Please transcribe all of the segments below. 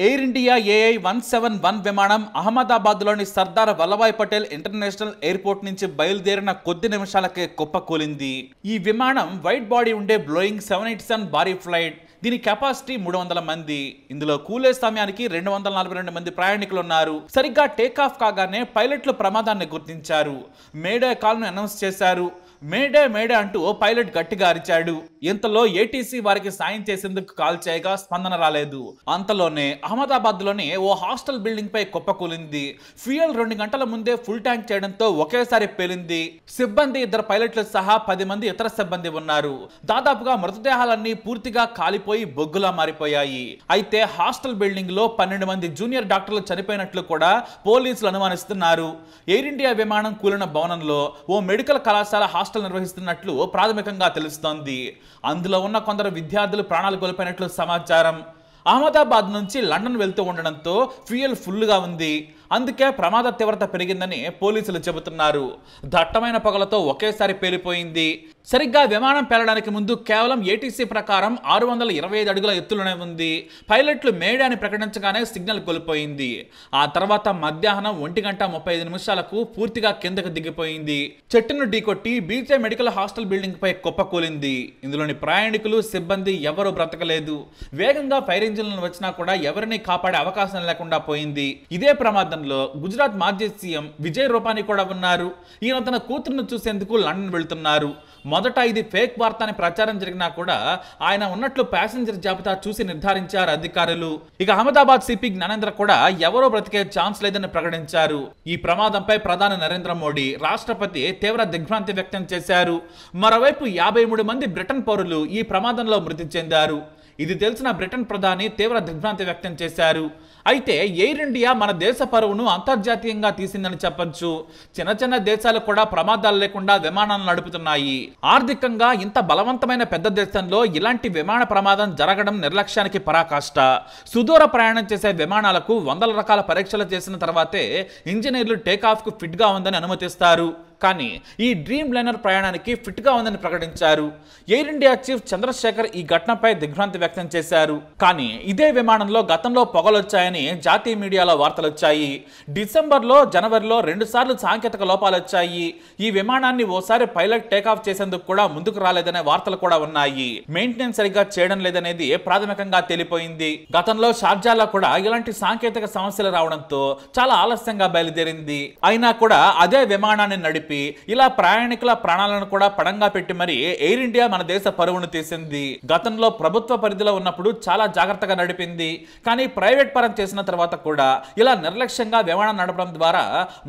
Air India AI-171 విమానం అహ్మదాబాద్లోని Sardar Vallabhbhai Patel international airport నుంచి బయలుదేరిన కొద్ది నిమిషాలకే కుప్పకూలింది. ఈ విమానం వైట్ బాడీ ఉండే బ్లోయింగ్ 787 భారీ ఫ్లైట్. దీని కెపాసిటీ 300 మంది. ఇందులో కూలే సమయానికి 242 మంది ప్రయాణికులు ఉన్నారు. సరిగ్గా టేకాఫ్ కాగానే పైలట్లు ప్రమాదాన్ని గుర్తించారు. మేడే కాల్ను అనౌన్స్ చేశారు. మేడే మేడే అంటూ పైలట్ గట్టిగా అరిచాడు. ఇంతలో ఏటీసీ వారికి సాయం చేసేందుకు కాల్ చేయగా స్పందన రాలేదు. అంతలోనే అహ్మదాబాద్ లోని ఓ హాస్టల్ బిల్డింగ్ పై కుప్పకూలింది. ఫ్యూయల్ 2 గంటల ముందే ఫుల్ ట్యాంక్ చేయడంతో ఒకేసారి పేలింది. సిబ్బంది 2 పైలట్లు సహా 10 మంది ఇతర సిబ్బంది ఉన్నారు. దాదాపుగా మృతదేహాలన్నీ పూర్తిగా కాలిపోయి బొగ్గులా మారిపోయాయి. అయితే హాస్టల్ బిల్డింగ్ లో 12 మంది జూనియర్ డాక్టర్లు చనిపోయినట్లు కూడా పోలీసులు అనుమానిస్తున్నారు. ఎయిర్ ఇండియా విమానం కూలిన భవనంలో ఓ మెడికల్ కళాశాల హాస్టల్ నిర్వహిస్తున్నట్లు ప్రాథమికంగా తెలుస్తోంది. అందులో ఉన్న కొందరు విద్యార్థులు ప్రాణాలు కోల్పోయినట్లు సమాచారం. అహ్మదాబాద్ నుంచి లండన్ వెళ్తూ ఉండడంతో ఫ్యూయల్ ఫుల్గా ఉంది. అందుకే ప్రమాద తీవ్రత పెరిగిందని పోలీసులు చెబుతున్నారు. దట్టమైన పొగలతో ఒకేసారి పేలిపోయింది. సరిగ్గా విమానం పేలడానికి ముందు కేవలం ఏటీసీ ప్రకారం 625 అడుగుల ఎత్తులోనే ఉంది. పైలట్లు మేడే అని ప్రకటించగానే సిగ్నల్ కోల్పోయింది. ఆ తర్వాత మధ్యాహ్నం 1:35 పూర్తిగా కిందకు దిగిపోయింది. చెట్టును ఢీకొట్టి బీజే మెడికల్ హాస్టల్ బిల్డింగ్ పై కుప్పకూలింది. ఇందులోని ప్రయాణికులు సిబ్బంది ఎవరూ బ్రతకలేదు. వేగంగా ఫైర్ ఇంజిన్లను వచ్చినా కూడా ఎవరిని కాపాడే అవకాశం లేకుండా పోయింది. ఇదే ప్రమాదం గుజరాత్ మాజీ సీఎం విజయ్ రూపానీ కూడా ఉన్నారు. ఈయన తన కూతురును చూసేందుకు లండన్ వెళ్తున్నారు. మొదట ఇది ఫేక్ వార్త అని ప్రచారం జరిగినా కూడా ఆయన ఉన్నట్లు ప్యాసింజర్ జాబితా చూసి నిర్ధారించారు అధికారులు. ఇక అహ్మదాబాద్ సిపి జ్ఞానేంద్ర కూడా ఎవరో బ్రతికే ఛాన్స్ లేదని ప్రకటించారు. ఈ ప్రమాదంపై ప్రధాని నరేంద్ర మోడీ, రాష్ట్రపతి తీవ్ర దిగ్భ్రాంతి వ్యక్తం చేశారు. మరోవైపు 53 మంది బ్రిటన్ పౌరులు ఈ ప్రమాదంలో మృతి చెందారు. ఇది తెలిసిన బ్రిటన్ ప్రధాని తీవ్ర దిగ్భ్రాంతి వ్యక్తం చేశారు. అయితే ఎయిర్ ఇండియా మన దేశ పరువును అంతర్జాతీయంగా తీసిందని చెప్పొచ్చు. చిన్న చిన్న దేశాలు కూడా ప్రమాదాలు లేకుండా విమానాలు నడుపుతున్నాయి. ఆర్థికంగా ఇంత బలవంతమైన పెద్ద దేశంలో ఇలాంటి విమాన ప్రమాదం జరగడం నిర్లక్ష్యానికి పరాకాష్ట. సుదూర ప్రయాణం చేసే విమానాలకు వందల రకాల పరీక్షలు చేసిన తర్వాతే ఇంజనీర్లు టేకాఫ్ కు ఫిట్ గా ఉందని అనుమతిస్తారు. కానీ ఈ డ్రీమ్ లైనర్ ప్రయాణానికి ఫిట్ గా ఉందని ప్రకటించారు. ఎయిర్ ఇండియా చీఫ్ చంద్రశేఖర్ ఈ ఘటనపై దిగ్భ్రాంతి వ్యక్తం చేశారు. కానీ ఇదే విమానంలో గతంలో పొగలొచ్చాయని జాతీయ మీడియాలో వార్తలు వచ్చాయి. డిసెంబర్లో, జనవరిలో 2 సార్లు సాంకేతిక లోపాలు వచ్చాయి. ఈ విమానాన్ని ఓసారి పైలట్ టేకాఫ్ చేసేందుకు కూడా ముందుకు రాలేదనే వార్తలు కూడా ఉన్నాయి. మెయింటెనెన్స్ సరిగ్గా చేయడం లేదనేది ప్రాథమికంగా తేలిపోయింది. గతంలో షార్జాలో కూడా ఇలాంటి సాంకేతిక సమస్యలు రావడంతో చాలా ఆలస్యంగా బయలుదేరింది. అయినా కూడా అదే విమానాన్ని నడిపి ఇలా ప్రయాణికుల ప్రాణాలను కూడా పడంగా పెట్టి మరి ఎయిర్ ఇండియా మన దేశ పరువును తీసింది. గతంలో ప్రభుత్వ పరిధిలో ఉన్నప్పుడు చాలా జాగ్రత్తగా నడిపింది. కానీ ప్రైవేట్ పరం చేసిన తర్వాత కూడా ఇలా నిర్లక్ష్యంగా విమానం నడపడం ద్వారా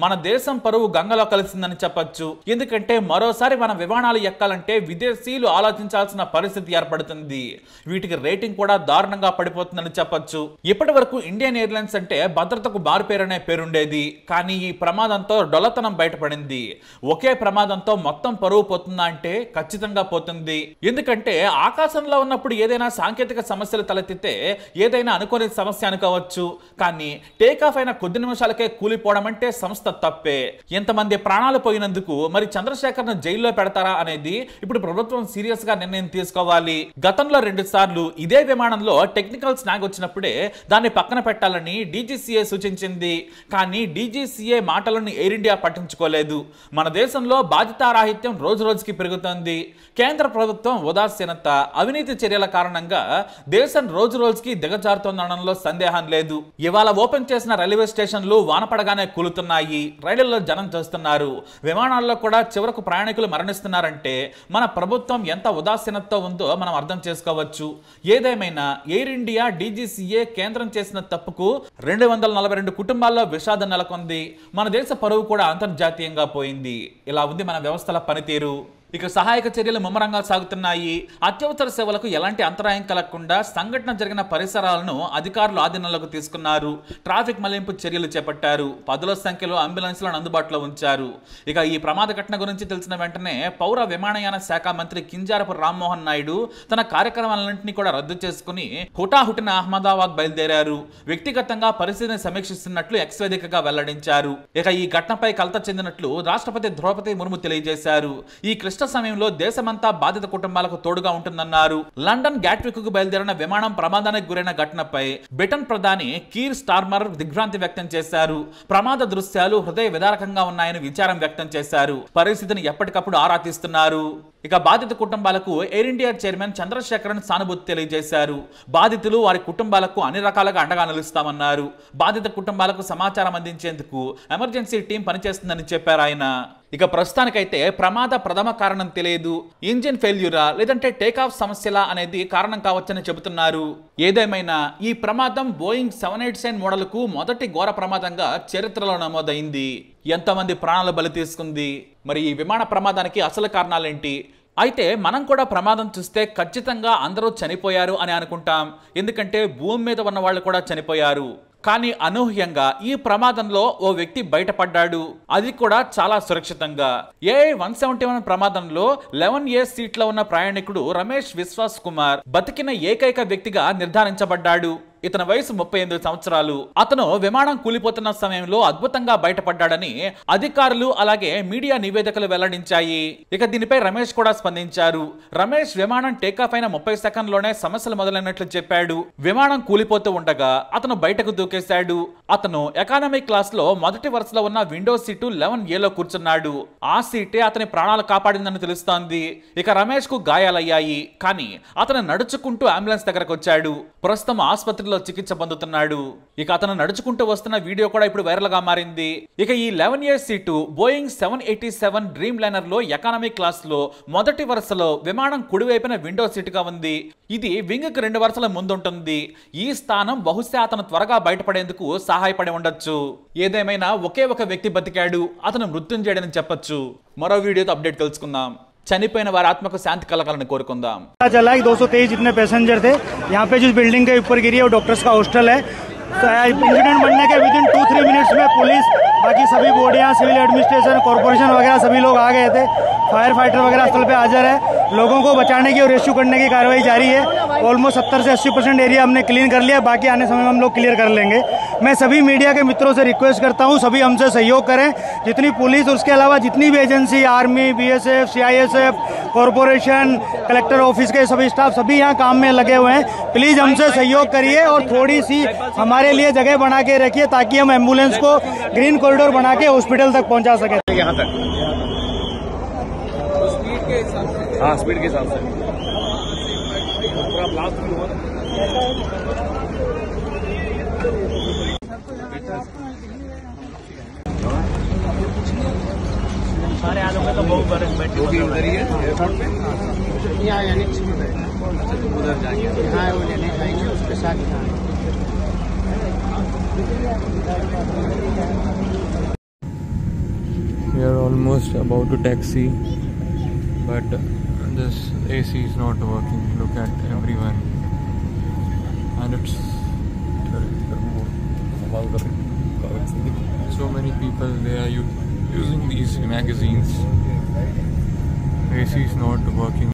మన దేశం పరువు గంగలో కలిసిందని చెప్పొచ్చు. ఎందుకంటే మరోసారి మన విమానాలు ఎక్కాలంటే విదేశీయులు ఆలోచించాల్సిన పరిస్థితి ఏర్పడుతుంది. వీటికి రేటింగ్ కూడా దారుణంగా పడిపోతుందని చెప్పొచ్చు. ఇప్పటి వరకు ఇండియన్ ఎయిర్లైన్స్ అంటే భద్రతకు మారుపేరనే పేరుండేది. కానీ ఈ ప్రమాదంతో డొల్లతనం బయటపడింది. ఒకే ప్రమాదంతో మొత్తం పరువు పోతుందా అంటే ఖచ్చితంగా పోతుంది. ఎందుకంటే ఆకాశంలో ఉన్నప్పుడు ఏదైనా సాంకేతిక సమస్యలు తలెత్తితే ఏదైనా అనుకోని సమస్య అనుకోవచ్చు. కానీ టేకాఫ్ అయిన కొద్ది నిమిషాలకే కూలిపోవడం అంటే సంస్థ తప్పే. ఎంతమంది ప్రాణాలు పోయినందుకు మరి చంద్రశేఖర్ ను జైల్లో పెడతారా అనేది ఇప్పుడు ప్రభుత్వం సీరియస్ గా నిర్ణయం తీసుకోవాలి. గతంలో 2 సార్లు ఇదే విమానంలో టెక్నికల్ స్నాగ్ వచ్చినప్పుడే దాన్ని పక్కన పెట్టాలని డీజీసీఏ సూచించింది. కానీ డీజీసీఏ మాటలను ఎయిర్ ఇండియా పట్టించుకోలేదు. మన దేశంలో బాధ్యతారాహిత్యం రోజు రోజుకి పెరుగుతోంది. కేంద్ర ప్రభుత్వం ఉదాసీనత, అవినీతి చర్యల కారణంగా దేశం రోజు రోజుకి దిగజారుతోందనడంలో సందేహం లేదు. ఇవాళ ఓపెన్ చేసిన రైల్వే స్టేషన్లు వానపడగానే కూలుతున్నాయి. రైళ్లలో జనం చేస్తున్నారు. విమానాల్లో కూడా చివరకు ప్రయాణికులు మరణిస్తున్నారంటే మన ప్రభుత్వం ఎంత ఉదాసీనతతో ఉందో మనం అర్థం చేసుకోవచ్చు. ఏదేమైనా ఎయిర్ ఇండియా, డీజీసీఏ కేంద్రం చేసిన తప్పుకు 242 కుటుంబాల్లో విషాదం నెలకొంది. మన దేశ పరువు కూడా అంతర్జాతీయంగా పోయింది. ఇలా ఉంది మన వ్యవస్థల పనితీరు. ఇక సహాయక చర్యలు ముమ్మరంగా సాగుతున్నాయి. అత్యవసర సేవలకు ఎలాంటి అంతరాయం కలగకుండా సంఘటన జరిగిన పరిసరాలను అధికారులు ఆధీనంలోకి తీసుకున్నారు. ట్రాఫిక్ మళ్లింపు చర్యలు చేపట్టారు. 10ల సంఖ్యలో అంబులెన్స్లను అందుబాటులో ఉంచారు. ఇక ఈ ప్రమాద ఘటన గురించి తెలిసిన వెంటనే పౌర విమానయాన శాఖ మంత్రి కింజారపు రామ్మోహన్ నాయుడు తన కార్యక్రమాలన్నింటినీ కూడా రద్దు చేసుకుని హుటాహుటిన అహ్మదాబాద్ బయలుదేరారు. వ్యక్తిగతంగా పరిస్థితిని సమీక్షిస్తున్నట్లు ఎక్స్ వేదికగా వెల్లడించారు. ఇక ఈ ఘటనపై కలత చెందినట్లు రాష్ట్రపతి ద్రౌపది ముర్ము తెలియజేశారు. ఈ క్లిష్ట సమయంలో దేశమంతా బాధిత కుటుంబాలకు తోడుగా ఉంటుందన్నారు. లండన్ గ్యాట్విక్ కు బయలుదేరిన విమానం ప్రమాదానికి గురైన ఘటనపై బ్రిటన్ ప్రధాని కీర్ స్టార్మర్ దిగ్భ్రాంతి వ్యక్తం చేశారు. ప్రమాద దృశ్యాలు హృదయ విదారకంగా ఉన్నాయని విచారం వ్యక్తం చేశారు. పరిస్థితిని ఎప్పటికప్పుడు ఆరా తీస్తున్నారు. ఇక బాధిత కుటుంబాలకు ఎయిర్ ఇండియా చైర్మన్ చంద్రశేఖరన్ సానుభూతి తెలియజేశారు. బాధితులు వారి కుటుంబాలకు అన్ని రకాలుగా అండగా నిలుస్తామన్నారు. బాధిత కుటుంబాలకు సమాచారం అందించేందుకు ఎమర్జెన్సీ టీం పనిచేస్తుందని చెప్పారు ఆయన. ఇక ప్రస్తుతానికైతే ప్రమాద ప్రథమ కారణం తెలియదు. ఇంజిన్ ఫెయిల్యూరా లేదంటే టేకాఫ్ సమస్యలా అనేది కారణం కావచ్చని చెబుతున్నారు. ఏదేమైనా ఈ ప్రమాదం బోయింగ్ 787 మోడల్కు మొదటి ఘోర ప్రమాదంగా చరిత్రలో నమోదైంది. ఎంతమంది ప్రాణాలు బలి తీసుకుంది? మరి ఈ విమాన ప్రమాదానికి అసలు కారణాలేంటి? అయితే మనం కూడా ప్రమాదం చూస్తే ఖచ్చితంగా అందరూ చనిపోయారు అని అనుకుంటాం. ఎందుకంటే భూమి మీద ఉన్న వాళ్ళు కూడా చనిపోయారు. కానీ అనూహ్యంగా ఈ ప్రమాదంలో ఓ వ్యక్తి బయటపడ్డాడు. అది కూడా చాలా సురక్షితంగా. AI-171 ప్రమాదంలో 11A సీట్లో ఉన్న ప్రయాణికుడు రమేష్ విశ్వాస్ కుమార్ బతికిన ఏకైక వ్యక్తిగా నిర్ధారించబడ్డాడు. ఇతని వయసు 38 సంవత్సరాలు. అతను విమానం కూలిపోతున్న సమయంలో అద్భుతంగా బయటపడ్డాడని అధికారులు అలాగే మీడియా నివేదికలు వెల్లడించాయి. ఇక దీనిపై రమేష్ కూడా స్పందించారు. రమేష్ విమానం టేకాఫ్ అయిన 30 సెకండ్లోనే సమస్యలు మొదలైనట్లు చెప్పాడు. విమానం కూలిపోతూ ఉండగా అతను బయటకు దూకేశాడు. అతను ఎకానమీ క్లాస్ లో మొదటి వరుసలో ఉన్న విండో సీటు 11Aలో కూర్చున్నాడు. ఆ సీటే అతని ప్రాణాలు కాపాడిందని తెలుస్తోంది. ఇక రమేష్ కు గాయాలయ్యాయి. కానీ అతను నడుచుకుంటూ అంబులెన్స్ దగ్గరకు వచ్చాడు. ప్రస్తుతం ఆసుపత్రిలో చికిత్స పొందుతున్నాడు. ఇక అతను నడుచుకుంటూ వస్తున్న వీడియో కూడా ఇప్పుడు వైరల్ గా మారింది. ఇక ఈ 11A seat Boeing 787 dream liner లో ఎకానమీ క్లాస్ లో మొదటి వరుసలో విమానం కుడివైపున విండో సీటుగా ఉంది. ఇది వింగ్ కి 2 వరుసల ముందుంటుంది. ఈ స్థానం బహుశా అతను త్వరగా బయటపడేందుకు సహాయపడి ఉండొచ్చు. ఏదేమైనా ఒకే ఒక వ్యక్తి బతికాడు. అతను మృత్యుంజయుడని చెప్పొచ్చు. మరో వీడియోతో అప్డేట్ తెలుసుకుందాం. చనిపోయిన వారి ఆత్మకు శాంతి కలగాలని కోరుకుందాం. चला 223 जितने पैसेंजर थे यहाँ पे जिस बिल्डिंग के ऊपर गिरी है वो डॉक्टर्स का हॉस्टल है. इंसिडेंट बनने के विदिन 2-3 मिनट्स में पुलिस बाकी सभी बॉडियाँ सिविल एडमिनिस्ट्रेशन कॉर्पोरेशन वगैरह सभी लोग आ गए थे. फायर फाइटर वगैरह स्थल पे हाजिर है. लोगों को बचाने की और रेस्क्यू करने की कार्रवाई जारी है. ऑलमोस्ट 70 से 80% एरिया हमने क्लीन कर लिया. बाकी आने समय में हम लोग क्लियर कर लेंगे. मैं सभी मीडिया के मित्रों से रिक्वेस्ट करता हूं सभी हमसे सहयोग करें. जितनी पुलिस और उसके अलावा जितनी भी agency army BSF CISF corporation collector office के सभी स्टाफ सभी यहाँ काम में लगे हुए हैं. प्लीज हमसे सहयोग करिए और थोड़ी सी हमारे लिए जगह बना के रखिए ताकि हम एम्बुलेंस को ग्रीन कॉरिडोर बना के हॉस्पिटल तक पहुँचा सके. यहाँ तक हाँ स्पीड के हिसाब से पूरा ब्लास्ट भी हुआ. सारे आलों में तो बहुत बड़े बैठे उधर ही है एयरपोर्ट पे यहाँ यानी उधर जाएंगे. हाँ वो लेने जाएंगे उसके साथ. We are almost about to taxi, but this AC is not working. Look at everyone, and it's so many people. They are using these magazines. AC is not working.